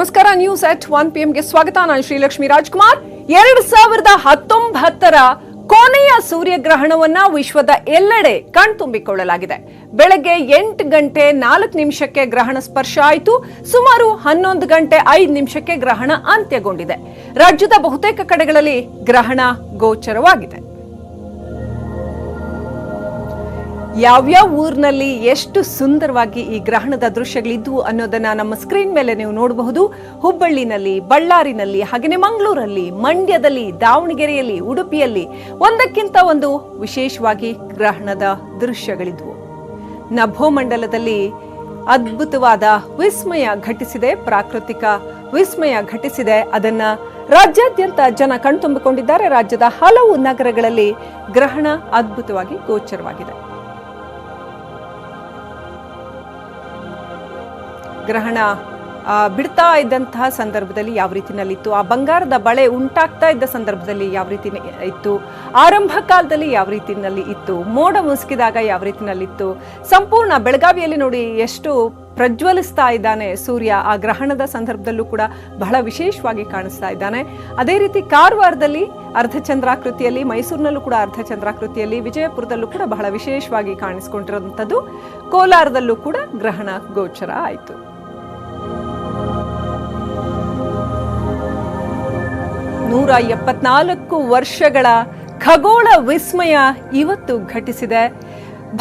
ನಮಸ್ಕಾರ. News at 1 PM ಗೆ ಸ್ವಾಗತ. ನಾನು ಶ್ರೀಲಕ್ಷ್ಮಿ ರಾಜ್ಕುಮಾರ್. 2019ರ ಕೊನೆಯ ಸೂರ್ಯಗ್ರಹಣವನ್ನ ವಿಶ್ವದ ಎಲ್ಲೆಡೆ ಕಣ್ತುಂಬಿಕೊಳ್ಳಲಾಗಿದೆ. ಬೆಳಗ್ಗೆ 8 ಗಂಟೆ 4 ನಿಮಿಷಕ್ಕೆ ಗ್ರಹಣ ಸ್ಪರ್ಶ ಆಯಿತು. ಸುಮಾರು 11 ಗಂಟೆ 5 ನಿಮಿಷಕ್ಕೆ ಗ್ರಹಣ ಅಂತ್ಯಗೊಂಡಿದೆ. ರಾಜ್ಯದ ಬಹುತೇಕ ಕಡೆಗಳಲ್ಲಿ ಗ್ರಹಣ ಗೋಚರವಾಗಿದೆ. ಯಾವ್ಯಾವ ಊರಿನಲ್ಲಿ ಎಷ್ಟು ಸುಂದರವಾಗಿ ಈ ಗ್ರಹಣದ ದೃಶ್ಯಗಳಿದ್ವು ಅನ್ನೋದನ್ನ ನಮ್ಮ ಸ್ಕ್ರೀನ್ ಮೇಲೆ ನೀವು ನೋಡಬಹುದು. ಹುಬ್ಬಳ್ಳಿನಲ್ಲಿ, ಬಳ್ಳಾರಿನಲ್ಲಿ, ಹಾಗೆಯೇ ಮಂಗಳೂರಲ್ಲಿ, ಮಂಡ್ಯದಲ್ಲಿ, ದಾವಣಗೆರೆಯಲ್ಲಿ, ಉಡುಪಿಯಲ್ಲಿ ಒಂದಕ್ಕಿಂತ ಒಂದು ವಿಶೇಷವಾಗಿ ಗ್ರಹಣದ ದೃಶ್ಯಗಳಿದ್ವು. ನಭೋಮಂಡಲದಲ್ಲಿ ಅದ್ಭುತವಾದ ವಿಸ್ಮಯ ಘಟಿಸಿದೆ, ಪ್ರಾಕೃತಿಕ ವಿಸ್ಮಯ ಘಟಿಸಿದೆ. ಅದನ್ನ ರಾಜ್ಯಾದ್ಯಂತ ಜನ ಕಣ್ತುಂಬಿಕೊಂಡಿದ್ದಾರೆ. ರಾಜ್ಯದ ಹಲವು ನಗರಗಳಲ್ಲಿ ಗ್ರಹಣ ಅದ್ಭುತವಾಗಿ ಗೋಚರವಾಗಿದೆ. ಗ್ರಹಣ ಬಿಡ್ತಾ ಇದ್ದಂತಹ ಸಂದರ್ಭದಲ್ಲಿ ಯಾವ ರೀತಿನಲ್ಲಿತ್ತು, ಆ ಬಂಗಾರದ ಬಳೆ ಉಂಟಾಗ್ತಾ ಇದ್ದ ಸಂದರ್ಭದಲ್ಲಿ ಯಾವ ರೀತಿ ಇತ್ತು, ಆರಂಭ ಕಾಲದಲ್ಲಿ ಯಾವ ರೀತಿನಲ್ಲಿ ಇತ್ತು, ಮೋಡ ಮುಸುಕಿದಾಗ ಯಾವ ರೀತಿನಲ್ಲಿತ್ತು, ಸಂಪೂರ್ಣ ಬೆಳಗಾವಿಯಲ್ಲಿ ನೋಡಿ ಎಷ್ಟು ಪ್ರಜ್ವಲಿಸ್ತಾ ಇದ್ದಾನೆ ಸೂರ್ಯ. ಆ ಗ್ರಹಣದ ಸಂದರ್ಭದಲ್ಲೂ ಕೂಡ ಬಹಳ ವಿಶೇಷವಾಗಿ ಕಾಣಿಸ್ತಾ ಇದ್ದಾನೆ. ಅದೇ ರೀತಿ ಕಾರವಾರದಲ್ಲಿ ಅರ್ಧಚಂದ್ರಾಕೃತಿಯಲ್ಲಿ, ಮೈಸೂರಿನಲ್ಲೂ ಕೂಡ ಅರ್ಧಚಂದ್ರಾಕೃತಿಯಲ್ಲಿ, ವಿಜಯಪುರದಲ್ಲೂ ಕೂಡ ಬಹಳ ವಿಶೇಷವಾಗಿ ಕಾಣಿಸ್ಕೊಂಡಿರುವಂಥದ್ದು. ಕೋಲಾರದಲ್ಲೂ ಕೂಡ ಗ್ರಹಣ ಗೋಚರ ಆಯಿತು. ನೂರ 74 ವರ್ಷಗಳ ಖಗೋಳ ವಿಸ್ಮಯ ಇವತ್ತು ಘಟಿಸಿದೆ.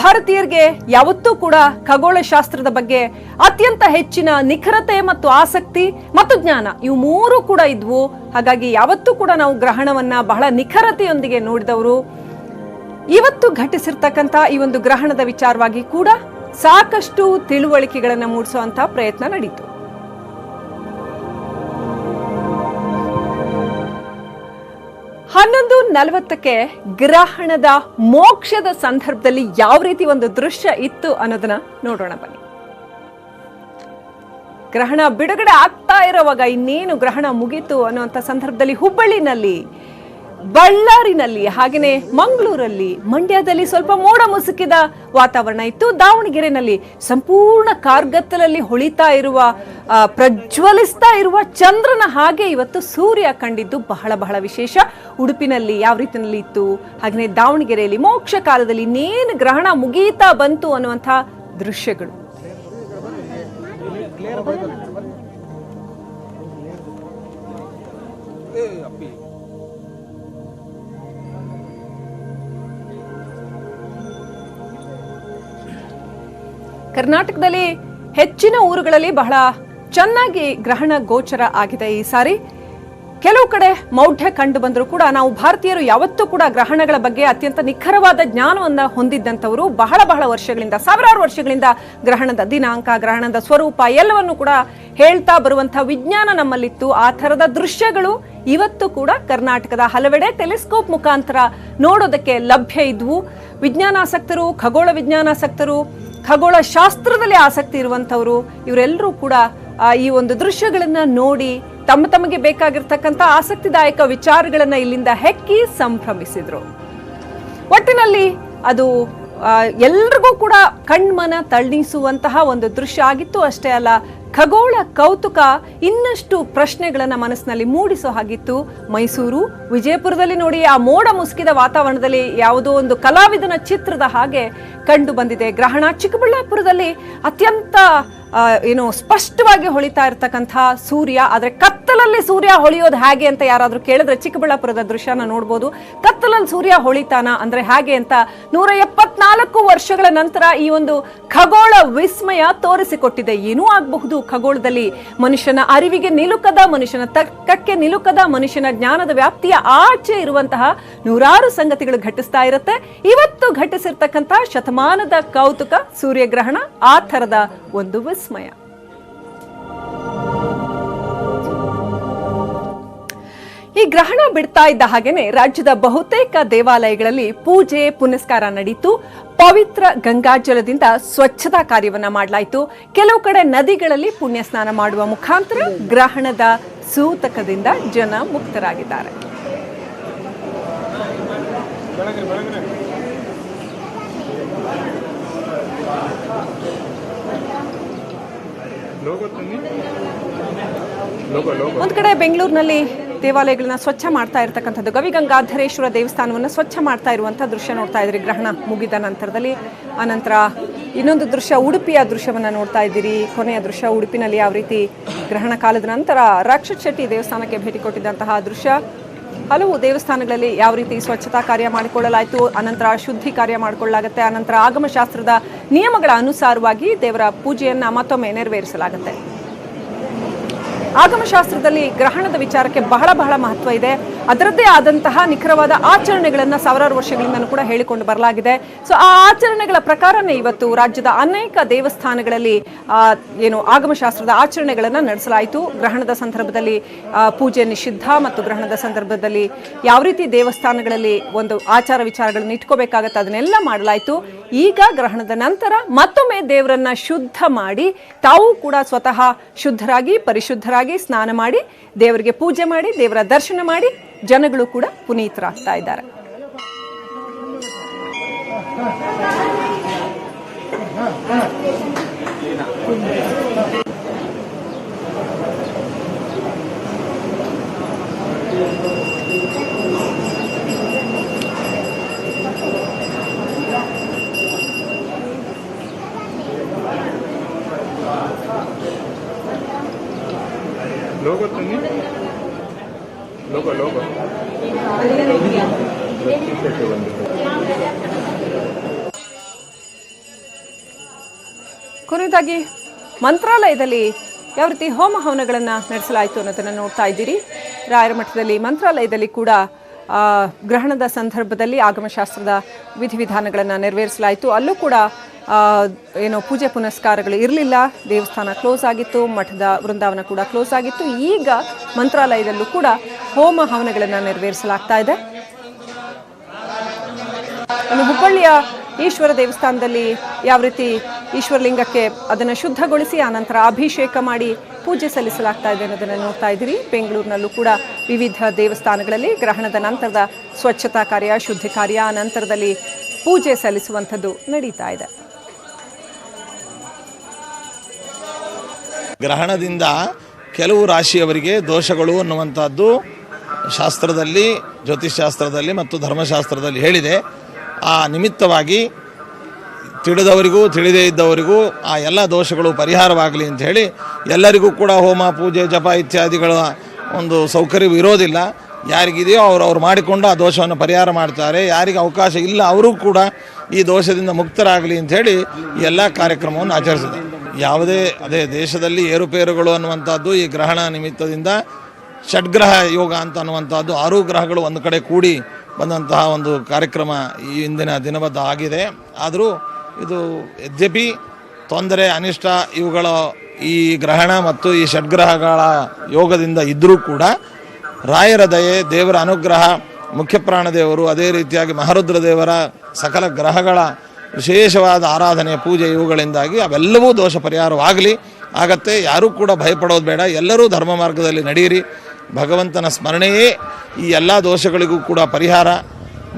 ಭಾರತೀಯರಿಗೆ ಯಾವತ್ತೂ ಕೂಡ ಖಗೋಳಶಾಸ್ತ್ರದ ಬಗ್ಗೆ ಅತ್ಯಂತ ಹೆಚ್ಚಿನ ನಿಖರತೆ ಮತ್ತು ಆಸಕ್ತಿ ಮತ್ತು ಜ್ಞಾನ ಇವು ಮೂರು ಕೂಡ ಇದ್ವು. ಹಾಗಾಗಿ ಯಾವತ್ತೂ ಕೂಡ ನಾವು ಗ್ರಹಣವನ್ನ ಬಹಳ ನಿಖರತೆಯೊಂದಿಗೆ ನೋಡಿದವರು. ಇವತ್ತು ಘಟಿಸಿರ್ತಕ್ಕಂಥ ಈ ಒಂದು ಗ್ರಹಣದ ವಿಚಾರವಾಗಿ ಕೂಡ ಸಾಕಷ್ಟು ತಿಳುವಳಿಕೆಗಳನ್ನು ಮೂಡಿಸುವಂತ ಪ್ರಯತ್ನ ನಡೀತು. 11:40ಕ್ಕೆ ಗ್ರಹಣದ ಮೋಕ್ಷದ ಸಂದರ್ಭದಲ್ಲಿ ಯಾವ ರೀತಿ ಒಂದು ದೃಶ್ಯ ಇತ್ತು ಅನ್ನೋದನ್ನ ನೋಡೋಣ ಬನ್ನಿ. ಗ್ರಹಣ ಬಿಡುಗಡೆ ಆಗ್ತಾ ಇರೋವಾಗ ಇನ್ನೇನು ಗ್ರಹಣ ಮುಗೀತು ಅನ್ನುವಂಥ ಸಂದರ್ಭದಲ್ಲಿ ಹುಬ್ಬಳ್ಳಿನಲ್ಲಿ, ಬಳ್ಳಾರಿನಲ್ಲಿ, ಹಾಗೆಯೇ ಮಂಗಳೂರಲ್ಲಿ, ಮಂಡ್ಯದಲ್ಲಿ ಸ್ವಲ್ಪ ಮೋಡ ಮುಸುಕಿದ ವಾತಾವರಣ ಇತ್ತು. ದಾವಣಗೆರೆನಲ್ಲಿ ಸಂಪೂರ್ಣ ಕಾರ್ಗತ್ತಲಲ್ಲಿ ಹೊಳಿತಾ ಇರುವ, ಪ್ರಜ್ವಲಿಸ್ತಾ ಇರುವ ಚಂದ್ರನ ಹಾಗೆ ಇವತ್ತು ಸೂರ್ಯ ಕಂಡಿದ್ದು ಬಹಳ ಬಹಳ ವಿಶೇಷ. ಉಡುಪಿನಲ್ಲಿ ಯಾವ ರೀತಿಯಲ್ಲಿ ಇತ್ತು, ಹಾಗೆಯೇ ದಾವಣಗೆರೆಯಲ್ಲಿ ಮೋಕ್ಷ ಕಾಲದಲ್ಲಿ ಇನ್ನೇನು ಗ್ರಹಣ ಮುಗೀತಾ ಬಂತು ಅನ್ನುವಂಥ ದೃಶ್ಯಗಳು. ಕರ್ನಾಟಕದಲ್ಲಿ ಹೆಚ್ಚಿನ ಊರುಗಳಲ್ಲಿ ಬಹಳ ಚೆನ್ನಾಗಿ ಗ್ರಹಣ ಗೋಚರ ಆಗಿದೆ ಈ ಸಾರಿ. ಕೆಲವು ಕಡೆ ಮೌಢ್ಯ ಕಂಡು ಬಂದರೂ ಕೂಡ ನಾವು ಭಾರತೀಯರು ಯಾವತ್ತೂ ಕೂಡ ಗ್ರಹಣಗಳ ಬಗ್ಗೆ ಅತ್ಯಂತ ನಿಖರವಾದ ಜ್ಞಾನವನ್ನು ಹೊಂದಿದ್ದಂಥವರು. ಬಹಳ ಬಹಳ ವರ್ಷಗಳಿಂದ, ಸಾವಿರಾರು ವರ್ಷಗಳಿಂದ ಗ್ರಹಣದ ದಿನಾಂಕ, ಗ್ರಹಣದ ಸ್ವರೂಪ ಎಲ್ಲವನ್ನು ಕೂಡ ಹೇಳ್ತಾ ಬರುವಂಥ ವಿಜ್ಞಾನ ನಮ್ಮಲ್ಲಿತ್ತು. ಆ ಥರದ ದೃಶ್ಯಗಳು ಇವತ್ತು ಕೂಡ ಕರ್ನಾಟಕದ ಹಲವೆಡೆ ಟೆಲಿಸ್ಕೋಪ್ ಮುಖಾಂತರ ನೋಡೋದಕ್ಕೆ ಲಭ್ಯ ಇದ್ವು. ವಿಜ್ಞಾನಾಸಕ್ತರು, ಖಗೋಳ ವಿಜ್ಞಾನಾಸಕ್ತರು, ಖಗೋಳ ಶಾಸ್ತ್ರದಲ್ಲಿ ಆಸಕ್ತಿ ಇರುವಂಥವರು ಇವರೆಲ್ಲರೂ ಕೂಡ ಈ ಒಂದು ದೃಶ್ಯಗಳನ್ನ ನೋಡಿ ತಮಗೆ ಬೇಕಾಗಿರ್ತಕ್ಕಂಥ ಆಸಕ್ತಿದಾಯಕ ವಿಚಾರಗಳನ್ನ ಇಲ್ಲಿಂದ ಹೆಕ್ಕಿ ಸಂಭ್ರಮಿಸಿದ್ರು. ಒಟ್ಟಿನಲ್ಲಿ ಅದು ಎಲ್ರಿಗೂ ಕೂಡ ಕಣ್ಮನ ತಳ್ಳಿಸುವಂತಹ ಒಂದು ದೃಶ್ಯ ಆಗಿತ್ತು. ಅಷ್ಟೇ ಅಲ್ಲ, ಖಗೋಳ ಕೌತುಕ ಇನ್ನಷ್ಟು ಪ್ರಶ್ನೆಗಳನ್ನ ಮನಸ್ಸಿನಲ್ಲಿ ಮೂಡಿಸೋ ಹಾಗಿತ್ತು. ಮೈಸೂರು, ವಿಜಯಪುರದಲ್ಲಿ ನೋಡಿ ಆ ಮೋಡ ಮುಸುಕಿದ ವಾತಾವರಣದಲ್ಲಿ ಯಾವುದೋ ಒಂದು ಕಲಾವಿದನ ಚಿತ್ರದ ಹಾಗೆ ಕಂಡು ಬಂದಿದೆ ಗ್ರಹಣ. ಚಿಕ್ಕಬಳ್ಳಾಪುರದಲ್ಲಿ ಅತ್ಯಂತ ಸ್ಪಷ್ಟವಾಗಿ ಹೊಳಿತಾ ಇರ್ತಕ್ಕಂಥ ಸೂರ್ಯ. ಆದ್ರೆ ಕತ್ತಲಲ್ಲಿ ಸೂರ್ಯ ಹೊಳೆಯೋದು ಹೇಗೆ ಅಂತ ಯಾರಾದ್ರೂ ಕೇಳಿದ್ರೆ ಚಿಕ್ಕಬಳ್ಳಾಪುರದ ದೃಶ್ಯನ ನೋಡ್ಬೋದು. ಕತ್ತಲಲ್ಲಿ ಸೂರ್ಯ ಹೊಳಿತಾನ ಅಂದ್ರೆ ಹೇಗೆ ಅಂತ 174 ವರ್ಷಗಳ ನಂತರ ಈ ಒಂದು ಖಗೋಳ ವಿಸ್ಮಯ ತೋರಿಸಿಕೊಟ್ಟಿದೆ. ಏನೂ ಆಗಬಹುದು ಖಗೋಳದಲ್ಲಿ. ಮನುಷ್ಯನ ಅರಿವಿಗೆ ನಿಲುಕದ, ಮನುಷ್ಯನ ತರ್ಕಕ್ಕೆ ನಿಲುಕದ, ಮನುಷ್ಯನ ಜ್ಞಾನದ ವ್ಯಾಪ್ತಿಯ ಆಚೆ ಇರುವಂತಹ ನೂರಾರು ಸಂಗತಿಗಳು ಘಟಿಸ್ತಾ ಇರುತ್ತೆ. ಇವತ್ತು ಘಟಿಸಿರ್ತಕ್ಕಂಥ ಶತಮಾನದ ಕೌತುಕ ಸೂರ್ಯಗ್ರಹಣ ಆ ಥರದ ಒಂದು ವಿಸ್ಮಯ. ಈ ಗ್ರಹಣ ಬಿಡ್ತಾ ಇದ್ದ ಹಾಗೇನೆ ರಾಜ್ಯದ ಬಹುತೇಕ ದೇವಾಲಯಗಳಲ್ಲಿ ಪೂಜೆ ಪುನಸ್ಕಾರ ನಡೀತು. ಪವಿತ್ರ ಗಂಗಾಜಲದಿಂದ ಸ್ವಚ್ಛತಾ ಕಾರ್ಯವನ್ನ ಮಾಡಲಾಯಿತು. ಕೆಲವು ಕಡೆ ನದಿಗಳಲ್ಲಿ ಪುಣ್ಯ ಸ್ನಾನ ಮಾಡುವ ಮುಖಾಂತರ ಗ್ರಹಣದ ಸೂತಕದಿಂದ ಜನ ಮುಕ್ತರಾಗಿದ್ದಾರೆ. ಒಂದು ಕಡೆ ಬೆಂಗಳೂರಿನಲ್ಲಿ ದೇವಾಲಯಗಳನ್ನ ಸ್ವಚ್ಛ ಮಾಡ್ತಾ ಇರ್ತಕ್ಕಂಥದ್ದು, ಗವಿಗಂಗಾಧರೇಶ್ವರ ದೇವಸ್ಥಾನವನ್ನು ಸ್ವಚ್ಛ ಮಾಡ್ತಾ ಇರುವಂಥ ದೃಶ್ಯ ನೋಡ್ತಾ ಇದ್ರಿ ಗ್ರಹಣ ಮುಗಿದ ನಂತರದಲ್ಲಿ. ಆನಂತರ ಇನ್ನೊಂದು ದೃಶ್ಯ ಉಡುಪಿಯ ದೃಶ್ಯವನ್ನು ನೋಡ್ತಾ ಇದ್ದೀರಿ. ಕೊನೆಯ ದೃಶ್ಯ ಉಡುಪಿನಲ್ಲಿ ಯಾವ ರೀತಿ ಗ್ರಹಣ ಕಾಲದ ನಂತರ ರಾಕ್ಷಸ ಶೆಟ್ಟಿ ದೇವಸ್ಥಾನಕ್ಕೆ ಭೇಟಿ ಕೊಟ್ಟಿದ್ದಂತಹ ದೃಶ್ಯ. ಹಲವು ದೇವಸ್ಥಾನಗಳಲ್ಲಿ ಯಾವ ರೀತಿ ಸ್ವಚ್ಛತಾ ಕಾರ್ಯ ಮಾಡಿಕೊಳ್ಳಲಾಯಿತು, ಅನಂತರ ಶುದ್ಧಿ ಕಾರ್ಯ ಮಾಡಿಕೊಳ್ಳಲಾಗುತ್ತೆ, ಅನಂತರ ಆಗಮಶಾಸ್ತ್ರದ ನಿಯಮಗಳ ಅನುಸಾರವಾಗಿ ದೇವರ ಪೂಜೆಯನ್ನು ಮತ್ತೊಮ್ಮೆ ನೆರವೇರಿಸಲಾಗುತ್ತೆ. ಆಗಮಶಾಸ್ತ್ರದಲ್ಲಿ ಗ್ರಹಣದ ವಿಚಾರಕ್ಕೆ ಬಹಳ ಬಹಳ ಮಹತ್ವ ಇದೆ. ಅದರದ್ದೇ ಆದಂತಹ ನಿಖರವಾದ ಆಚರಣೆಗಳನ್ನು ಸಾವಿರಾರು ವರ್ಷಗಳಿಂದ ಕೂಡ ಹೇಳಿಕೊಂಡು ಬರಲಾಗಿದೆ. ಸೊ ಆ ಆಚರಣೆಗಳ ಪ್ರಕಾರನೇ ಇವತ್ತು ರಾಜ್ಯದ ಅನೇಕ ದೇವಸ್ಥಾನಗಳಲ್ಲಿ ಆಗಮಶಾಸ್ತ್ರದ ಆಚರಣೆಗಳನ್ನು ನಡೆಸಲಾಯಿತು. ಗ್ರಹಣದ ಸಂದರ್ಭದಲ್ಲಿ ಪೂಜೆ ನಿಷಿದ್ಧ ಮತ್ತು ಗ್ರಹಣದ ಸಂದರ್ಭದಲ್ಲಿ ಯಾವ ರೀತಿ ದೇವಸ್ಥಾನಗಳಲ್ಲಿ ಒಂದು ಆಚಾರ ವಿಚಾರಗಳನ್ನು ಇಟ್ಕೋಬೇಕಾಗತ್ತೆ ಅದನ್ನೆಲ್ಲ ಮಾಡಲಾಯಿತು. ಈಗ ಗ್ರಹಣದ ನಂತರ ಮತ್ತೊಮ್ಮೆ ದೇವರನ್ನ ಶುದ್ಧ ಮಾಡಿ ತಾವು ಕೂಡ ಸ್ವತಃ ಶುದ್ಧರಾಗಿ ಪರಿಶುದ್ಧರಾಗಿ ಸ್ನಾನ ಮಾಡಿ ದೇವರಿಗೆ ಪೂಜೆ ಮಾಡಿ ದೇವರ ದರ್ಶನ ಮಾಡಿ ಜನಗಳು ಕೂಡ ಪುನೀತರಾಗ್ತಾ ಇದ್ದಾರೆ. लोगो तो नहीं लोगो लोगो ಕೊನೆಯದಾಗಿ ಮಂತ್ರಾಲಯದಲ್ಲಿ ಯಾವ ರೀತಿ ಹೋಮ ಹವನಗಳನ್ನು ನಡೆಸಲಾಯಿತು ಅನ್ನೋದನ್ನು ನೋಡ್ತಾ ಇದ್ದೀರಿ. ರಾಯರ ಮಠದಲ್ಲಿ ಮಂತ್ರಾಲಯದಲ್ಲಿ ಕೂಡ ಗ್ರಹಣದ ಸಂದರ್ಭದಲ್ಲಿ ಆಗಮಶಾಸ್ತ್ರದ ವಿಧಿವಿಧಾನಗಳನ್ನು ನೆರವೇರಿಸಲಾಯಿತು. ಅಲ್ಲೂ ಕೂಡ ಪೂಜೆ ಪುನಸ್ಕಾರಗಳು ಇರಲಿಲ್ಲ. ದೇವಸ್ಥಾನ ಕ್ಲೋಸ್ ಆಗಿತ್ತು, ಮಠದ ವೃಂದಾವನ ಕೂಡ ಕ್ಲೋಸ್ ಆಗಿತ್ತು. ಈಗ ಮಂತ್ರಾಲಯದಲ್ಲೂ ಕೂಡ ಹೋಮ ಹವನಗಳನ್ನು ನೆರವೇರಿಸಲಾಗ್ತಾ ಇದೆ. ಇನ್ನು ಹುಬ್ಬಳ್ಳಿಯ ಈಶ್ವರ ದೇವಸ್ಥಾನದಲ್ಲಿ ಯಾವ ರೀತಿ ಈಶ್ವರಲಿಂಗಕ್ಕೆ ಅದನ್ನು ಶುದ್ಧಗೊಳಿಸಿ ಆನಂತರ ಅಭಿಷೇಕ ಮಾಡಿ ಪೂಜೆ ಸಲ್ಲಿಸಲಾಗ್ತಾ ಇದೆ ಅನ್ನೋದನ್ನು ನೋಡ್ತಾ ಇದ್ದೀರಿ. ಬೆಂಗಳೂರಿನಲ್ಲೂ ಕೂಡ ವಿವಿಧ ದೇವಸ್ಥಾನಗಳಲ್ಲಿ ಗ್ರಹಣದ ನಂತರದ ಸ್ವಚ್ಛತಾ ಕಾರ್ಯ, ಶುದ್ಧಿ ಕಾರ್ಯ, ನಂತರದಲ್ಲಿ ಪೂಜೆ ಸಲ್ಲಿಸುವಂಥದ್ದು ನಡೀತಾ ಇದೆ. ಗ್ರಹಣದಿಂದ ಕೆಲವು ರಾಶಿಯವರಿಗೆ ದೋಷಗಳು ಅನ್ನುವಂಥದ್ದು ಶಾಸ್ತ್ರದಲ್ಲಿ, ಜ್ಯೋತಿಷ್ಶಾಸ್ತ್ರದಲ್ಲಿ ಮತ್ತು ಧರ್ಮಶಾಸ್ತ್ರದಲ್ಲಿ ಹೇಳಿದೆ. ಆ ನಿಮಿತ್ತವಾಗಿ ತಿಳಿದವರಿಗೂ ತಿಳಿದೇ ಇದ್ದವರಿಗೂ ಆ ಎಲ್ಲ ದೋಷಗಳು ಪರಿಹಾರವಾಗಲಿ ಅಂತ ಹೇಳಿ ಎಲ್ಲರಿಗೂ ಕೂಡ ಹೋಮ, ಪೂಜೆ, ಜಪ ಇತ್ಯಾದಿಗಳ ಒಂದು ಸೌಕರ್ಯವು ಇರೋದಿಲ್ಲ. ಯಾರಿಗಿದೆಯೋ ಅವ್ರು ಮಾಡಿಕೊಂಡು ಆ ದೋಷವನ್ನು ಪರಿಹಾರ ಮಾಡ್ತಾರೆ. ಯಾರಿಗೆ ಅವಕಾಶ ಇಲ್ಲ ಅವರು ಕೂಡ ಈ ದೋಷದಿಂದ ಮುಕ್ತರಾಗಲಿ ಅಂಥೇಳಿ ಈ ಎಲ್ಲ ಕಾರ್ಯಕ್ರಮವನ್ನು ಆಚರಿಸಿದೆ. ಯಾವುದೇ ದೇಶದಲ್ಲಿ ಏರುಪೇರುಗಳು ಅನ್ನುವಂಥದ್ದು ಈ ಗ್ರಹಣ ನಿಮಿತ್ತದಿಂದ ಷಡ್ಗ್ರಹ ಯೋಗ ಅಂತ ಅನ್ನುವಂಥದ್ದು 6 ಗ್ರಹಗಳು ಒಂದು ಕಡೆ ಕೂಡಿ ಬಂದಂತಹ ಒಂದು ಕಾರ್ಯಕ್ರಮ ಈ ಇಂದಿನ ದಿನಬದ್ಧ ಆಗಿದೆ. ಆದರೂ ಇದು ಯದ್ಯಪಿ ತೊಂದರೆ, ಅನಿಷ್ಟ ಇವುಗಳ ಈ ಗ್ರಹಣ ಮತ್ತು ಈ ಷಡ್ಗ್ರಹಗಳ ಯೋಗದಿಂದ ಇದ್ದರೂ ಕೂಡ ರಾಯರ ದಯೆ, ದೇವರ ಅನುಗ್ರಹ, ಮುಖ್ಯಪ್ರಾಣದೇವರು, ಅದೇ ರೀತಿಯಾಗಿ ಮಹಾರುದ್ರ ದೇವರ ಸಕಲ ಗ್ರಹಗಳ ವಿಶೇಷವಾದ ಆರಾಧನೆ, ಪೂಜೆ ಇವುಗಳಿಂದಾಗಿ ಅವೆಲ್ಲವೂ ದೋಷ ಪರಿಹಾರವಾಗಲಿ ಆಗತ್ತೆ. ಯಾರೂ ಕೂಡ ಭಯಪಡೋದು ಬೇಡ. ಎಲ್ಲರೂ ಧರ್ಮ ಮಾರ್ಗದಲ್ಲಿ ನಡೆಯಿರಿ. ಭಗವಂತನ ಸ್ಮರಣೆಯೇ ಈ ಎಲ್ಲ ದೋಷಗಳಿಗೂ ಕೂಡ ಪರಿಹಾರ.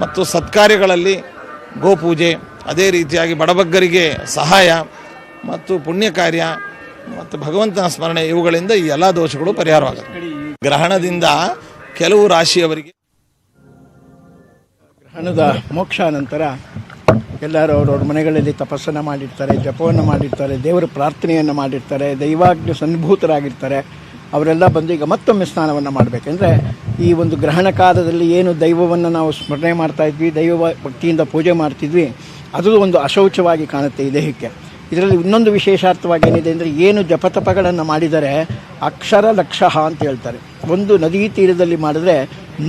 ಮತ್ತು ಸತ್ಕಾರ್ಯಗಳಲ್ಲಿ ಗೋಪೂಜೆ, ಅದೇ ರೀತಿಯಾಗಿ ಬಡಬಗ್ಗರಿಗೆ ಸಹಾಯ ಮತ್ತು ಪುಣ್ಯ ಕಾರ್ಯ ಮತ್ತು ಭಗವಂತನ ಸ್ಮರಣೆ ಇವುಗಳಿಂದ ಈ ಎಲ್ಲ ದೋಷಗಳು ಪರಿಹಾರವಾಗುತ್ತೆ. ಗ್ರಹಣದಿಂದ ಕೆಲವು ರಾಶಿಯವರಿಗೆ ಗ್ರಹಣದ ಮೋಕ್ಷ ನಂತರ ಎಲ್ಲರೂ ಅವರವ್ರ ಮನೆಗಳಲ್ಲಿ ತಪಸ್ಸನ್ನು ಮಾಡಿರ್ತಾರೆ, ಜಪವನ್ನು ಮಾಡಿರ್ತಾರೆ, ದೇವರ ಪ್ರಾರ್ಥನೆಯನ್ನು ಮಾಡಿರ್ತಾರೆ, ದೈವಾಜ್ಞೆ ಸನ್ಭೂತರಾಗಿರ್ತಾರೆ. ಅವರೆಲ್ಲ ಬಂದು ಈಗ ಮತ್ತೊಮ್ಮೆ ಸ್ನಾನವನ್ನು ಮಾಡಬೇಕೆಂದರೆ ಈ ಒಂದು ಗ್ರಹಣ ಕಾಲದಲ್ಲಿ ಏನು ದೈವವನ್ನು ನಾವು ಸ್ಮರಣೆ ಮಾಡ್ತಾಯಿದ್ವಿ, ದೈವ ಭಕ್ತಿಯಿಂದ ಪೂಜೆ ಮಾಡ್ತಿದ್ವಿ, ಅದು ಒಂದು ಅಶೌಚವಾಗಿ ಕಾಣುತ್ತೆ ಈ ದೇಹಕ್ಕೆ. ಇದರಲ್ಲಿ ಇನ್ನೊಂದು ವಿಶೇಷಾರ್ಥವಾಗಿ ಏನಿದೆ ಅಂದರೆ ಏನು ಜಪತಪಗಳನ್ನು ಮಾಡಿದರೆ ಅಕ್ಷರ ಲಕ್ಷಃ ಅಂತ ಹೇಳ್ತಾರೆ. ಒಂದು ನದಿ ತೀರದಲ್ಲಿ ಮಾಡಿದ್ರೆ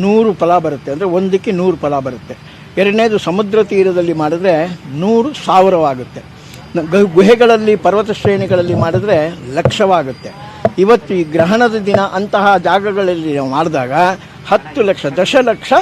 100 ಫಲ ಬರುತ್ತೆ, ಅಂದರೆ ಒಂದಕ್ಕೆ 100 ಫಲ ಬರುತ್ತೆ. ಎರಡನೇದು ಸಮುದ್ರ ತೀರದಲ್ಲಿ ಮಾಡಿದ್ರೆ 100,000 ಗುಹೆಗಳಲ್ಲಿ, ಪರ್ವತ ಶ್ರೇಣಿಗಳಲ್ಲಿ ಮಾಡಿದ್ರೆ ಲಕ್ಷವಾಗುತ್ತೆ. ಇವತ್ತು ಈ ಗ್ರಹಣದ ದಿನ ಅಂತಹ ಜಾಗಗಳಲ್ಲಿ ನಾವು ಮಾಡಿದಾಗ 10 ಲಕ್ಷ, ದಶಲಕ್ಷ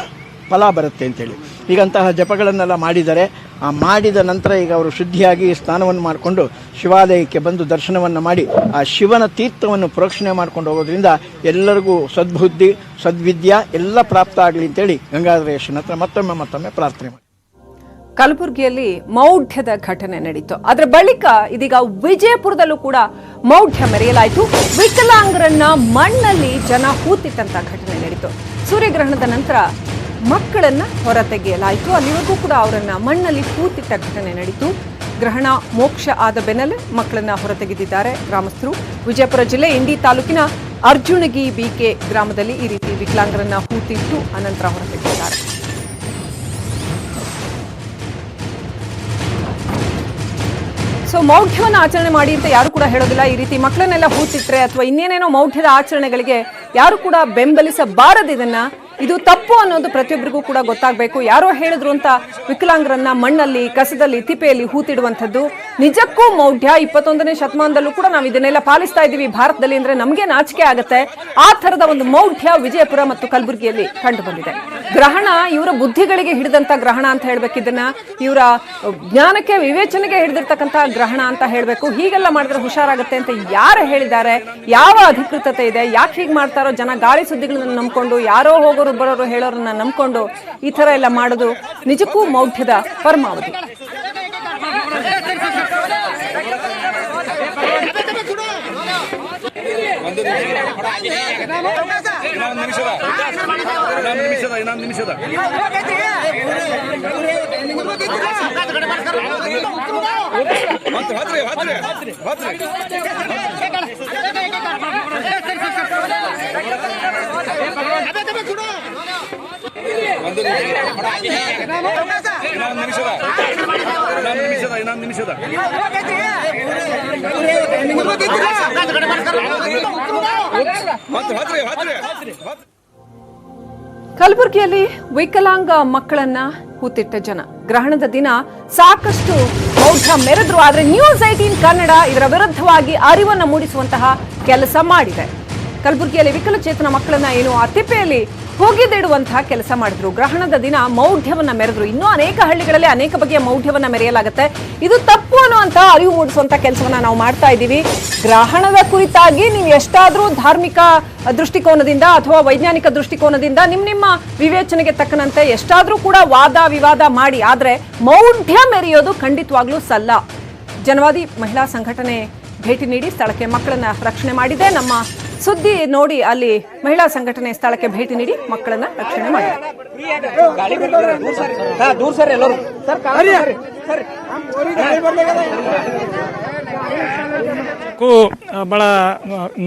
ಫಲ ಬರುತ್ತೆ ಅಂತೇಳಿ. ಈಗ ಅಂತಹ ಜಪಗಳನ್ನೆಲ್ಲ ಮಾಡಿದರೆ, ಆ ಮಾಡಿದ ನಂತರ ಈಗ ಅವರು ಶುದ್ಧಿಯಾಗಿ ಸ್ನಾನವನ್ನು ಮಾಡಿಕೊಂಡು ಶಿವಾಲಯಕ್ಕೆ ಬಂದು ದರ್ಶನವನ್ನು ಮಾಡಿ ಆ ಶಿವನ ತೀರ್ಥವನ್ನು ಪ್ರೋಕ್ಷಣೆ ಮಾಡ್ಕೊಂಡು ಹೋಗೋದ್ರಿಂದ ಎಲ್ಲರಿಗೂ ಸದ್ಬುದ್ಧಿ, ಸದ್ವಿದ್ಯಾ ಎಲ್ಲ ಪ್ರಾಪ್ತ ಆಗಲಿ ಅಂತೇಳಿ ಗಂಗಾಧರೇಶ್ವರನ ಹತ್ರ ಮತ್ತೊಮ್ಮೆ ಪ್ರಾರ್ಥನೆ ಮಾಡಿ. ಕಲಬುರಗಿಯಲ್ಲಿ ಮೌಢ್ಯದ ಘಟನೆ ನಡೀತು. ಅದರ ಬಳಿಕ ಇದೀಗ ವಿಜಯಪುರದಲ್ಲೂ ಕೂಡ ಮೌಢ್ಯ ಮೆರೆಯಲಾಯಿತು. ವಿಕಲಾಂಗರನ್ನ ಮಣ್ಣಲ್ಲಿ ಜನ ಹೂತಿಟ್ಟಂತ ಘಟನೆ ನಡೀತು. ಸೂರ್ಯಗ್ರಹಣದ ನಂತರ ಮಕ್ಕಳನ್ನ ಹೊರತೆಗೆಯಲಾಯಿತು. ಅಲ್ಲಿವರೆಗೂ ಕೂಡ ಅವರನ್ನ ಮಣ್ಣಲ್ಲಿ ಹೂತಿಟ್ಟ ಘಟನೆ ನಡೀತು. ಗ್ರಹಣ ಮೋಕ್ಷ ಆದ ಬೆನ್ನಲ್ಲೇ ಮಕ್ಕಳನ್ನ ಹೊರತೆಗೆದಿದ್ದಾರೆ ಗ್ರಾಮಸ್ಥರು. ವಿಜಯಪುರ ಜಿಲ್ಲೆ ಇಂಡಿ ತಾಲೂಕಿನ ಅರ್ಜುನಗಿ ಬಿಕೆ ಗ್ರಾಮದಲ್ಲಿ ಈ ರೀತಿ ವಿಕಲಾಂಗರನ್ನ ಹೂತಿಟ್ಟು ಅನಂತರ ಹೊರತೆಗೆದಿದ್ದಾರೆ. ಸೊ ಮೌಢ್ಯವನ್ನು ಆಚರಣೆ ಮಾಡಿ ಅಂತ ಯಾರು ಕೂಡ ಹೇಳೋದಿಲ್ಲ. ಈ ರೀತಿ ಮಕ್ಕಳನ್ನೆಲ್ಲ ಹೂತಿಟ್ರೆ ಅಥವಾ ಇನ್ನೇನೇನೋ ಮೌಢ್ಯದ ಆಚರಣೆಗಳಿಗೆ ಯಾರು ಕೂಡ ಬೆಂಬಲಿಸಬಾರದು. ಇದು ತಪ್ಪು ಅನ್ನೋದು ಪ್ರತಿಯೊಬ್ಬರಿಗೂ ಕೂಡ ಗೊತ್ತಾಗಬೇಕು. ಯಾರೋ ಹೇಳಿದ್ರು ಅಂತ ವಿಕಲಾಂಗರನ್ನ ಮಣ್ಣಲ್ಲಿ, ಕಸದಲ್ಲಿ, ತಿಪ್ಪೆಯಲ್ಲಿ ಹೂತಿಡುವಂಥದ್ದು ನಿಜಕ್ಕೂ ಮೌಢ್ಯ. 21ನೇ ಶತಮಾನದಲ್ಲೂ ಕೂಡ ನಾವು ಇದನ್ನೆಲ್ಲ ಪಾಲಿಸ್ತಾ ಇದ್ದೀವಿ ಭಾರತದಲ್ಲಿ ಅಂದ್ರೆ ನಮಗೆ ನಾಚಿಕೆ ಆಗುತ್ತೆ. ಆ ಥರದ ಒಂದು ಮೌಢ್ಯ ವಿಜಯಪುರ ಮತ್ತು ಕಲಬುರಗಿಯಲ್ಲಿ ಕಂಡು ಬಂದಿದೆ. ಗ್ರಹಣ ಇವರ ಬುದ್ಧಿಗಳಿಗೆ ಹಿಡಿದಂತ ಗ್ರಹಣ ಅಂತ ಹೇಳ್ಬೇಕು. ಇದನ್ನ ಇವರ ಜ್ಞಾನಕ್ಕೆ, ವಿವೇಚನೆಗೆ ಹಿಡಿದಿರ್ತಕ್ಕಂಥ ಗ್ರಹಣ ಅಂತ ಹೇಳ್ಬೇಕು. ಹೀಗೆಲ್ಲ ಮಾಡಿದ್ರೆ ಹುಷಾರಾಗುತ್ತೆ ಅಂತ ಯಾರು ಹೇಳಿದ್ದಾರೆ? ಯಾವ ಅಧಿಕೃತತೆ ಇದೆ? ಯಾಕೆ ಹೀಗೆ ಮಾಡ್ತಾರೋ? ಜನ ಗಾಳಿ ಸುದ್ದಿಗಳನ್ನ ನಂಬ್ಕೊಂಡು, ಯಾರೋ ಹೋಗೋರು ಬರೋರು ಹೇಳೋರನ್ನ ನಂಬ್ಕೊಂಡು ಈ ತರ ಎಲ್ಲ ಮಾಡೋದು ನಿಜಕ್ಕೂ ಮೌಢ್ಯದ ಪರಮಾವಧಿ. ಕಲಬುರಗಿಯಲ್ಲಿ ವಿಕಲಾಂಗ ಮಕ್ಕಳನ್ನ ಹೂತಿಟ್ಟ ಜನ ಗ್ರಹಣದ ದಿನ ಸಾಕಷ್ಟು ಮೌಢ್ಯ ಮೆರೆದ್ರು. ಆದ್ರೆ ನ್ಯೂಸ್ 18 ಕನ್ನಡ ಇದರ ವಿರುದ್ಧವಾಗಿ ಅರಿವನ್ನು ಮೂಡಿಸುವಂತಹ ಕೆಲಸ ಮಾಡಿದೆ. ಕಲಬುರಗಿಯಲ್ಲಿ ವಿಕಲಚೇತನ ಮಕ್ಕಳನ್ನ ಏನು ಆ ತಿಪ್ಪೆಯಲ್ಲಿ ಹೋಗಿದಿಡುವಂತಹ ಕೆಲಸ ಮಾಡಿದ್ರು. ಗ್ರಹಣದ ದಿನ ಮೌಢ್ಯವನ್ನ ಮೆರೆದ್ರು. ಇನ್ನೂ ಅನೇಕ ಹಳ್ಳಿಗಳಲ್ಲಿ ಅನೇಕ ಬಗೆಯ ಮೌಢ್ಯವನ್ನ ಮೆರೆಯಲಾಗುತ್ತೆ. ಇದು ತಪ್ಪು ಅನ್ನುವಂತ ಅರಿವು ಮೂಡಿಸುವಂತ ಕೆಲಸವನ್ನ ನಾವು ಮಾಡ್ತಾ ಇದ್ದೀವಿ. ಗ್ರಹಣದ ಕುರಿತಾಗಿ ನೀವು ಎಷ್ಟಾದ್ರೂ ಧಾರ್ಮಿಕ ದೃಷ್ಟಿಕೋನದಿಂದ ಅಥವಾ ವೈಜ್ಞಾನಿಕ ದೃಷ್ಟಿಕೋನದಿಂದ ನಿಮ್ಮ ವಿವೇಚನೆಗೆ ತಕ್ಕನಂತೆ ಎಷ್ಟಾದ್ರೂ ಕೂಡ ವಾದ ವಿವಾದ ಮಾಡಿ, ಆದ್ರೆ ಮೌಢ್ಯ ಮೆರೆಯೋದು ಖಂಡಿತವಾಗ್ಲೂ ಸಲ್ಲ. ಜನವಾದಿ ಮಹಿಳಾ ಸಂಘಟನೆ ಭೇಟಿ ನೀಡಿ ಸ್ಥಳಕ್ಕೆ ಮಕ್ಕಳನ್ನ ರಕ್ಷಣೆ ಮಾಡಿದೆ. ನಮ್ಮ ಸುದ್ದಿ ನೋಡಿ ಅಲ್ಲಿ ಮಹಿಳಾ ಸಂಘಟನೆ ಸ್ಥಳಕ್ಕೆ ಭೇಟಿ ನೀಡಿ ಮಕ್ಕಳನ್ನ ರಕ್ಷಣೆ ಮಾಡಿದೆ. ಬಹಳ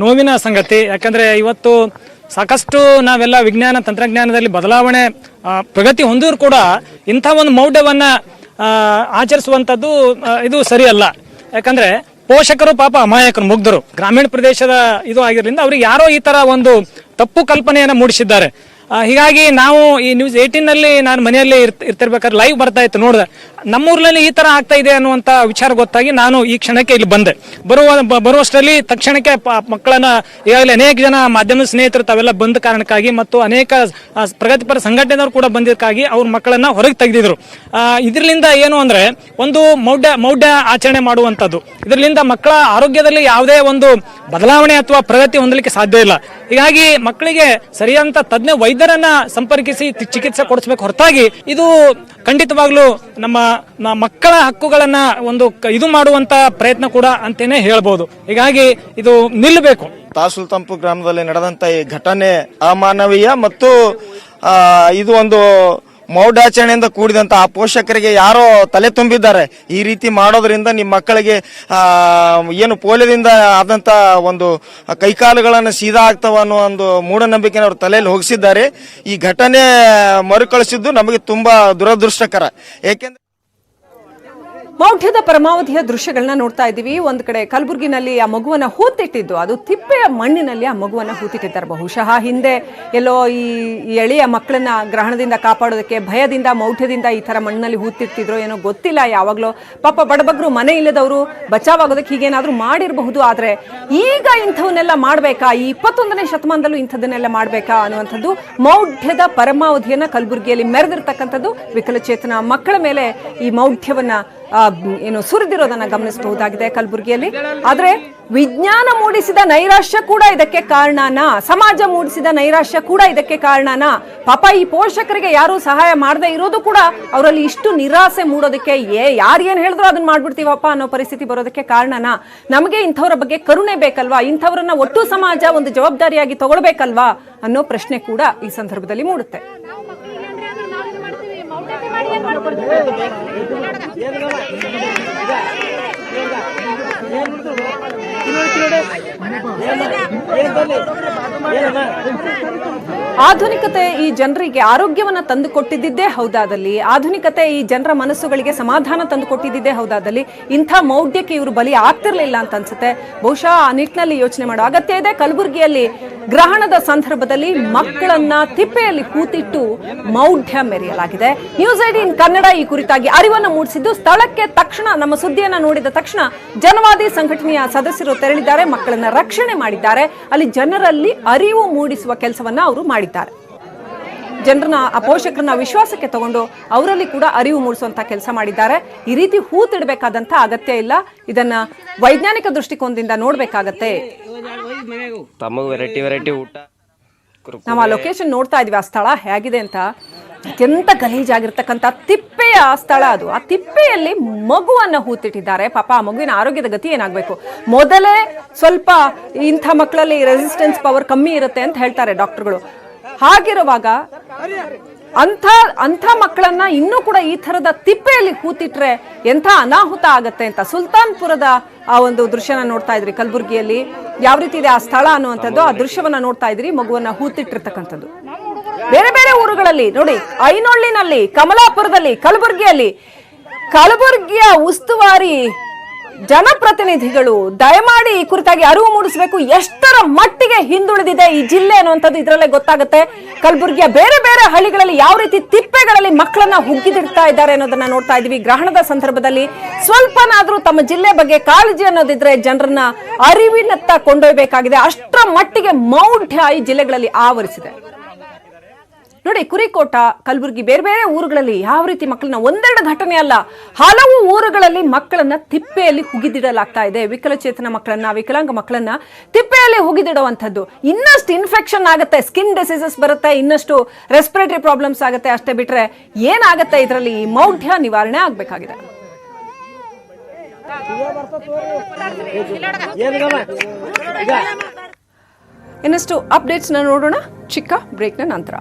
ನೋವಿನ ಸಂಗತಿ. ಯಾಕಂದ್ರೆ ಇವತ್ತು ಸಾಕಷ್ಟು ನಾವೆಲ್ಲ ವಿಜ್ಞಾನ ತಂತ್ರಜ್ಞಾನದಲ್ಲಿ ಬದಲಾವಣೆ ಪ್ರಗತಿ ಹೊಂದಿದ್ರು ಕೂಡ ಇಂಥ ಒಂದು ಮೌಢ್ಯವನ್ನ ಆಚರಿಸುವಂಥದ್ದು ಇದು ಸರಿಯಲ್ಲ. ಯಾಕಂದ್ರೆ ಪೋಷಕರು ಪಾಪ ಅಮಾಯಕರು, ಮುಗ್ಧರು, ಗ್ರಾಮೀಣ ಪ್ರದೇಶದ ಇದು ಆಗಿರೋದ್ರಿಂದ ಅವ್ರಿಗೆ ಯಾರೋ ಈ ತರ ಒಂದು ತಪ್ಪು ಕಲ್ಪನೆಯನ್ನ ಮೂಡಿಸಿದ್ದಾರೆ. ಹೀಗಾಗಿ ನಾವು ಈ ನ್ಯೂಸ್ 18 ನಲ್ಲಿ ನಾನು ಮನೆಯಲ್ಲಿ ಇರ್ತಿರ್ಬೇಕಾದ್ರೆ ಲೈವ್ ಬರ್ತಾ ಇತ್ತು, ನೋಡಿದೆ ನಮ್ಮೂರ್ನಲ್ಲಿ ಈ ತರ ಆಗ್ತಾ ಇದೆ ಅನ್ನುವಂತ ವಿಚಾರ ಗೊತ್ತಾಗಿ ನಾನು ಈ ಕ್ಷಣಕ್ಕೆ ಇಲ್ಲಿ ಬಂದೆ. ಬರುವಷ್ಟರಲ್ಲಿ ತಕ್ಷಣಕ್ಕೆ ಮಕ್ಕಳನ್ನ ಈಗಾಗಲೇ ಅನೇಕ ಜನ ಮಾಧ್ಯಮದ ಸ್ನೇಹಿತರು ತಾವೆಲ್ಲ ಬಂದ ಕಾರಣಕ್ಕಾಗಿ ಮತ್ತು ಅನೇಕ ಪ್ರಗತಿಪರ ಸಂಘಟನೆಯವರು ಕೂಡ ಬಂದಿದ್ದಕ್ಕಾಗಿ ಅವ್ರ ಮಕ್ಕಳನ್ನ ಹೊರಗೆ ತೆಗೆದಿದ್ರು. ಇದರಿಂದ ಏನು ಅಂದ್ರೆ ಒಂದು ಮೌಢ್ಯ ಆಚರಣೆ ಮಾಡುವಂತದ್ದು, ಇದರಿಂದ ಮಕ್ಕಳ ಆರೋಗ್ಯದಲ್ಲಿ ಯಾವುದೇ ಒಂದು ಬದಲಾವಣೆ ಅಥವಾ ಪ್ರಗತಿ ಹೊಂದಲಿಕ್ಕೆ ಸಾಧ್ಯ ಇಲ್ಲ. ಹೀಗಾಗಿ ಮಕ್ಕಳಿಗೆ ಸರಿಯಾದಂತ ತಜ್ಞ ವೈದ್ಯರನ್ನ ಸಂಪರ್ಕಿಸಿ ಚಿಕಿತ್ಸೆ ಕೊಡಿಸಬೇಕು ಹೊರತಾಗಿ ಇದು ಖಂಡಿತವಾಗ್ಲೂ ನಮ್ಮ ಮಕ್ಕಳ ಹಕ್ಕುಗಳನ್ನ ಒಂದು ಇದು ಮಾಡುವಂತ ಪ್ರಯತ್ನ ಕೂಡ ಅಂತೇನೆ ಹೇಳ್ಬೋದು. ಹೀಗಾಗಿ ಇದು ನಿಲ್ಲಬೇಕು. ತಾಸುಲ್ತಂಪು ಗ್ರಾಮದಲ್ಲಿ ನಡೆದಂತ ಈ ಘಟನೆ ಅಮಾನವೀಯ ಮತ್ತು ಇದು ಒಂದು ಮೌಢಾಚರಣೆಯಿಂದ ಕೂಡಿದಂತ ಆ ಪೋಷಕರಿಗೆ ಯಾರೋ ತಲೆ ತುಂಬಿದ್ದಾರೆ. ಈ ರೀತಿ ಮಾಡೋದ್ರಿಂದ ನಿಮ್ಮ ಮಕ್ಕಳಿಗೆ ಏನು ಪೋಲಿಯೋದಿಂದ ಆದಂತ ಒಂದು ಕೈಕಾಲುಗಳನ್ನು ಸೀದಾ ಆಗ್ತಾವ ಅನ್ನೋ ಒಂದು ಮೂಢನಂಬಿಕೆನ ಅವ್ರ ತಲೆಯಲ್ಲಿ ಹೋಗಿಸಿದ್ದಾರೆ. ಈ ಘಟನೆ ಮರುಕಳಿಸಿದ್ದು ನಮಗೆ ತುಂಬಾ ದುರದೃಷ್ಟಕರ. ಏಕೆಂದ್ರೆ ಮೌಢ್ಯದ ಪರಮಾವಧಿಯ ದೃಶ್ಯಗಳನ್ನ ನೋಡ್ತಾ ಇದ್ದೀವಿ. ಒಂದ್ ಕಡೆ ಕಲಬುರಗಿನಲ್ಲಿ ಆ ಮಗುವನ್ನ ಹೂತಿಟ್ಟಿದ್ದು, ಅದು ತಿಪ್ಪೆಯ ಮಣ್ಣಿನಲ್ಲಿ ಆ ಮಗುವನ್ನ ಹೂತಿಟ್ಟಿದ್ದಾರೆ. ಬಹುಶಃ ಹಿಂದೆ ಎಲ್ಲೋ ಈ ಎಳೆಯ ಮಕ್ಕಳನ್ನ ಗ್ರಹಣದಿಂದ ಕಾಪಾಡೋದಕ್ಕೆ ಭಯದಿಂದ, ಮೌಢ್ಯದಿಂದ ಈ ತರ ಮಣ್ಣಿನಲ್ಲಿ ಹೂತಿಟ್ಟಿದ್ರು ಏನೋ ಗೊತ್ತಿಲ್ಲ. ಯಾವಾಗ್ಲೋ ಪಾಪ ಬಡಬಗ್ರು, ಮನೆ ಇಲ್ಲದವರು ಬಚಾವಾಗೋದಕ್ಕೆ ಹೀಗೇನಾದ್ರೂ ಮಾಡಿರಬಹುದು. ಆದ್ರೆ ಈಗ ಇಂಥವನ್ನೆಲ್ಲ ಮಾಡ್ಬೇಕಾ? ಈ 21ನೇ ಶತಮಾನದಲ್ಲೂ ಇಂಥದನ್ನೆಲ್ಲ ಮಾಡ್ಬೇಕಾ ಅನ್ನುವಂಥದ್ದು ಮೌಢ್ಯದ ಪರಮಾವಧಿಯನ್ನ ಕಲಬುರಗಿಯಲ್ಲಿ ಮೆರೆದಿರ್ತಕ್ಕಂಥದ್ದು. ವಿಕಲಚೇತನ ಮಕ್ಕಳ ಮೇಲೆ ಈ ಮೌಢ್ಯವನ್ನ ಏನು ಸುರಿದಿರೋದನ್ನ ಗಮನಿಸಬಹುದಾಗಿದೆ ಕಲಬುರಗಿಯಲ್ಲಿ. ಆದ್ರೆ ವಿಜ್ಞಾನ ಮೂಡಿಸಿದ ನೈರಾಶ್ಯ ಕೂಡ ಇದಕ್ಕೆ ಕಾರಣನಾ, ಸಮಾಜ ಮೂಡಿಸಿದ ನೈರಾಶ್ಯ ಕೂಡ ಇದಕ್ಕೆ ಕಾರಣನಾ, ಪಾಪ ಈ ಪೋಷಕರಿಗೆ ಯಾರು ಸಹಾಯ ಮಾಡದೇ ಇರೋದು ಕೂಡ ಅವರಲ್ಲಿ ಇಷ್ಟು ನಿರಾಸೆ ಮೂಡೋದಕ್ಕೆ, ಯಾರು ಏನ್ ಹೇಳಿದ್ರು ಅದನ್ನ ಮಾಡ್ಬಿಡ್ತೀವಪ್ಪ ಅನ್ನೋ ಪರಿಸ್ಥಿತಿ ಬರೋದಕ್ಕೆ ಕಾರಣನಾ? ನಮಗೆ ಇಂಥವ್ರ ಬಗ್ಗೆ ಕರುಣೆ ಬೇಕಲ್ವಾ? ಇಂಥವ್ರನ್ನ ಒಟ್ಟು ಸಮಾಜ ಒಂದು ಜವಾಬ್ದಾರಿಯಾಗಿ ತಗೊಳ್ಬೇಕಲ್ವಾ ಅನ್ನೋ ಪ್ರಶ್ನೆ ಕೂಡ ಈ ಸಂದರ್ಭದಲ್ಲಿ ಮೂಡುತ್ತೆ. ಆಧುನಿಕತೆ ಈ ಜನರಿಗೆ ಆರೋಗ್ಯವನ್ನ ತಂದುಕೊಟ್ಟಿದ್ದೇ ಹೌದಾದಲ್ಲಿ, ಆಧುನಿಕತೆ ಈ ಜನರ ಮನಸ್ಸುಗಳಿಗೆ ಸಮಾಧಾನ ತಂದುಕೊಟ್ಟಿದ್ದೇ ಹೌದಾದಲ್ಲಿ ಇಂಥ ಮೌಢ್ಯಕ್ಕೆ ಇವರು ಬಲಿ ಆಗ್ತಿರ್ಲಿಲ್ಲ ಅಂತ ಅನ್ಸುತ್ತೆ. ಬಹುಶಃ ಆ ನಿಟ್ಟಿನಲ್ಲಿ ಯೋಚನೆ ಮಾಡೋ ಅಗತ್ಯ ಇದೆ. ಕಲಬುರಗಿಯಲ್ಲಿ ಗ್ರಹಣದ ಸಂದರ್ಭದಲ್ಲಿ ಮಕ್ಕಳನ್ನ ತಿಪ್ಪೆಯಲ್ಲಿ ಹೂತಿಟ್ಟು ಮೌಢ್ಯ ಮೆರೆಯಲಾಗಿದೆ. ನ್ಯೂಸ್ 18 ಕನ್ನಡ ಈ ಕುರಿತಾಗಿ ಅರಿವನ್ನು ಮೂಡಿಸಿದ್ದು, ಸ್ಥಳಕ್ಕೆ ತಕ್ಷಣ ನಮ್ಮ ಸುದ್ದಿಯನ್ನ ನೋಡಿದ ತಕ್ಷಣ ಜನವಾದಿ ಸಂಘಟನೆಯ ಸದಸ್ಯರು ತೆರಳಿದ್ದಾರೆ, ಮಕ್ಕಳನ್ನ ರಕ್ಷಣೆ ಮಾಡಿದ್ದಾರೆ. ಅಲ್ಲಿ ಜನರಲ್ಲಿ ಅರಿವು ಮೂಡಿಸುವ ಕೆಲಸವನ್ನ ಅವರು ಮಾಡಿದ್ದಾರೆ. ಜನರನ್ನ, ಆ ಪೋಷಕರನ್ನ ವಿಶ್ವಾಸಕ್ಕೆ ತಗೊಂಡು ಅವರಲ್ಲಿ ಕೂಡ ಅರಿವು ಮೂಡಿಸುವಂತ ಕೆಲಸ ಮಾಡಿದ್ದಾರೆ. ಈ ರೀತಿ ಹೂತಿಡಬೇಕಾದಂತ ಅಗತ್ಯ ಇಲ್ಲ. ಇದನ್ನ ವೈಜ್ಞಾನಿಕ ದೃಷ್ಟಿಕೋನದಿಂದ ನೋಡ್ಬೇಕಾಗತ್ತೆ. ನಾವು ಆ ಲೊಕೇಶನ್ ನೋಡ್ತಾ ಇದೀವಿ, ಆ ಸ್ಥಳ ಹೇಗಿದೆ ಅಂತ. ಅತ್ಯಂತ ಗಲೀಜಾಗಿರ್ತಕ್ಕಂಥ ತಿಪ್ಪೆಯ ಸ್ಥಳ ಅದು. ಆ ತಿಪ್ಪೆಯಲ್ಲಿ ಮಗುವನ್ನ ಹೂತಿಟ್ಟಿದ್ದಾರೆ. ಪಾಪ ಆ ಮಗುವಿನ ಆರೋಗ್ಯದ ಗತಿ ಏನಾಗಬೇಕು? ಮೊದಲೇ ಸ್ವಲ್ಪ ಇಂಥ ಮಕ್ಕಳಲ್ಲಿ ರೆಸಿಸ್ಟೆನ್ಸ್ ಪವರ್ ಕಮ್ಮಿ ಇರುತ್ತೆ ಅಂತ ಹೇಳ್ತಾರೆ ಡಾಕ್ಟರ್ಗಳು. ಹಾಗಿರುವಾಗ ಅಂಥ ಮಕ್ಕಳನ್ನ ಇನ್ನೂ ಕೂಡ ಈ ತರದ ತಿಪ್ಪೆಯಲ್ಲಿ ಹೂತಿಟ್ರೆ ಎಂಥ ಅನಾಹುತ ಆಗತ್ತೆ ಅಂತ ಸುಲ್ತಾನ್ಪುರದ ಆ ಒಂದು ದೃಶ್ಯನ ನೋಡ್ತಾ ಇದ್ರಿ. ಕಲಬುರಗಿಯಲ್ಲಿ ಯಾವ ರೀತಿ ಇದೆ ಆ ಸ್ಥಳ ಅನ್ನುವಂಥದ್ದು, ಆ ದೃಶ್ಯವನ್ನ ನೋಡ್ತಾ ಇದ್ರಿ. ಮಗುವನ್ನ ಹೂತಿಟ್ಟಿರ್ತಕ್ಕಂಥದ್ದು ಬೇರೆ ಬೇರೆ ಊರುಗಳಲ್ಲಿ ನೋಡಿ, ಐನೊಳ್ಳಿನಲ್ಲಿ, ಕಮಲಾಪುರದಲ್ಲಿ, ಕಲಬುರಗಿಯ ಉಸ್ತುವಾರಿ ಜನಪ್ರತಿನಿಧಿಗಳು ದಯಮಾಡಿ ಈ ಕುರಿತಾಗಿ ಅರಿವು ಮೂಡಿಸಬೇಕು. ಎಷ್ಟರ ಮಟ್ಟಿಗೆ ಹಿಂದುಳಿದಿದೆ ಈ ಜಿಲ್ಲೆ ಅನ್ನುವಂಥದ್ದು ಇದರಲ್ಲೇ ಗೊತ್ತಾಗುತ್ತೆ. ಕಲಬುರಗಿಯ ಬೇರೆ ಬೇರೆ ಹಳ್ಳಿಗಳಲ್ಲಿ ಯಾವ ರೀತಿ ತಿಪ್ಪೆಗಳಲ್ಲಿ ಮಕ್ಕಳನ್ನ ಹುಗ್ಗಿದಿಡ್ತಾ ಇದ್ದಾರೆ ಅನ್ನೋದನ್ನ ನೋಡ್ತಾ ಇದೀವಿ. ಗ್ರಹಣದ ಸಂದರ್ಭದಲ್ಲಿ ಸ್ವಲ್ಪನಾದ್ರೂ ತಮ್ಮ ಜಿಲ್ಲೆ ಬಗ್ಗೆ ಕಾಳಜಿ ಅನ್ನೋದಿದ್ರೆ ಜನರನ್ನ ಅರಿವಿನತ್ತ ಕೊಂಡೊಯ್ಯಬೇಕಾಗಿದೆ. ಅಷ್ಟರ ಮಟ್ಟಿಗೆ ಮೌಢ್ಯ ಈ ಜಿಲ್ಲೆಗಳಲ್ಲಿ ಆವರಿಸಿದೆ. ನೋಡಿ, ಕುರಿಕೋಟ, ಕಲಬುರಗಿ, ಬೇರೆ ಬೇರೆ ಊರುಗಳಲ್ಲಿ ಯಾವ ರೀತಿ ಮಕ್ಕಳನ್ನ, ಒಂದೆರಡು ಘಟನೆ ಅಲ್ಲ, ಹಲವು ಊರುಗಳಲ್ಲಿ ಮಕ್ಕಳನ್ನ ತಿಪ್ಪೆಯಲ್ಲಿ ಹುಗಿದಿಡಲಾಗ್ತಾ ಇದೆ. ವಿಕಲಚೇತನ ಮಕ್ಕಳನ್ನ, ವಿಕಲಾಂಗ ಮಕ್ಕಳನ್ನ ತಿಪ್ಪೆಯಲ್ಲಿ ಹುಗಿದಿಡುವಂಥದ್ದು. ಇನ್ನಷ್ಟು ಇನ್ಫೆಕ್ಷನ್ ಆಗುತ್ತೆ, ಸ್ಕಿನ್ ಡಿಸೀಸಸ್ ಬರುತ್ತೆ, ಇನ್ನಷ್ಟು ರೆಸ್ಪಿರೇಟರಿ ಪ್ರಾಬ್ಲಮ್ಸ್ ಆಗುತ್ತೆ. ಅಷ್ಟೇ ಬಿಟ್ರೆ ಏನಾಗುತ್ತೆ ಇದರಲ್ಲಿ? ಈ ಮೌಢ್ಯ ನಿವಾರಣೆ ಆಗ್ಬೇಕಾಗಿದೆ. ಇನ್ನಷ್ಟು ಅಪ್ಡೇಟ್ಸ್ ನೋಡೋಣ ಚಿಕ್ಕ ಬ್ರೇಕ್ನ ನಂತರ.